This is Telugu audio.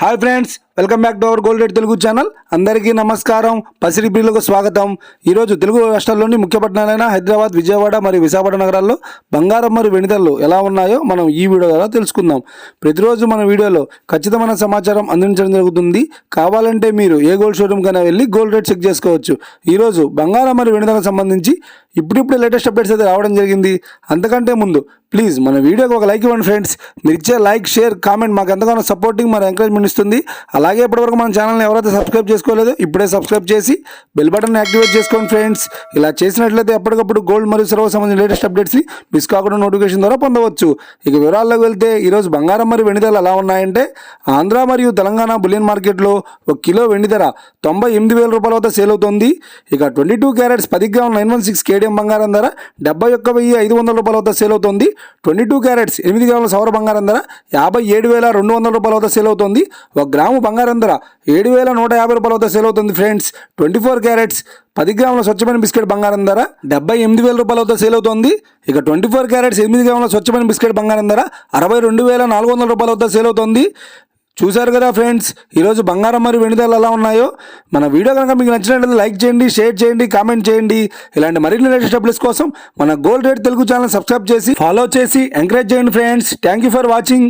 Hi friends, welcome back to our gold rate Telugu channel. అందరికీ నమస్కారం. పసిడి బిల్లుకు స్వాగతం. ఈరోజు తెలుగు రాష్ట్రాల్లోని ముఖ్య పట్టణాలైన హైదరాబాద్, విజయవాడ మరియు విశాఖపట్నం నగరాల్లో బంగారం మరియు వెండి ధరలు ఎలా ఉన్నాయో మనం ఈ వీడియో ద్వారా తెలుసుకుందాం. ప్రతిరోజు మన వీడియోలో ఖచ్చితమైన సమాచారం అందించడం జరుగుతుంది. కావాలంటే మీరు ఏ గోల్డ్ షోరూమ్ కైనా వెళ్ళి గోల్డ్ రేట్ చెక్ చేసుకోవచ్చు. ఈరోజు బంగారం మరియు వెండి ధరలకు సంబంధించి ఇప్పుడిప్పుడే లేటెస్ట్ అప్డేట్స్ అయితే రావడం జరిగింది. అంతకంటే ముందు ప్లీజ్ మన వీడియోకి ఒక లైక్ ఇవ్వండి ఫ్రెండ్స్. మీరు ఇచ్చే లైక్, షేర్, కామెంట్ మాకు ఎంతగానో సపోర్టింగ్ మరియు ఎంకరేజ్మెంట్ ఇస్తుంది. అలాగే ఇప్పటివరకు మన ఛానల్ని ఎవరైతే సబ్స్క్రైబ్ చేసుకోలేదో ఇప్పుడే సబ్స్క్రైబ్ చేసి బెల్ బటన్ యాక్టివేట్ చేసుకోండి ఫ్రెండ్స్. ఇలా చేసినట్లయితే ఎప్పటికప్పుడు గోల్డ్ మరియు సిల్వర్ సంబంధించిన లేటెస్ట్ అప్డేట్స్ని మిస్ కాకుండా నోటిఫికేషన్ ద్వారా పొందవచ్చు. ఇక వివరాల్లోకి వెళ్తే ఈరోజు బంగారం మరియు వెండి ధరలు ఎలా ఉన్నాయంటే, ఆంధ్ర మరియు తెలంగాణ బులియన్ మార్కెట్లో 1 కిలో వెండి ధర 98,000 రూపాయల వద్ద సేల్ అవుతుంది. ఇక 22 క్యారెట్స్ 10 గ్రాముల 916 కేడియం బంగారం ధర 71,500 రూపాయల వద్ద సేల్ అవుతుంది. 22 క్యారెట్స్ 8 గ్రాముల సౌర బంగారం ధర 57,200 రూపాయల వద్ద సేల్ అవుతుంది. 1 గ్రాము బంగారం ధర 7,150 రూపాయల వద్ద సేల్ అవుతుంది ఫ్రెండ్స్. 24 క్యారెట్స్ 10 గ్రాముల స్వచ్ఛమైన బిస్కెట్ బంగారం ధర 78,000 రూపాయల వద్ద సేల్ అవుతుంది. ఇక 24 క్యారెట్స్ 8 గ్రాముల స్వచ్ఛమైన బిస్కెట్ బంగారం ధర 62,400 రూపాయల వద్ద సేల్ అవుతుంది. చూశారు కదా ఫ్రెండ్స్, ఈరోజు బంగారం మరియు వెండి ధరలు ఎలా ఉన్నాయో. మన వీడియో కనుక మీకు నచ్చినట్లయితే లైక్ చేయండి, షేర్ చేయండి, కామెంట్ చేయండి. ఇలాంటి మరిన్ని లేటెస్ట్ అప్డేట్స్ కోసం మన gold rate Telugu channel subscribe చేసి ఫాలో చేసి ఎంకరేజ్ చేయండి friends. Thank you for watching.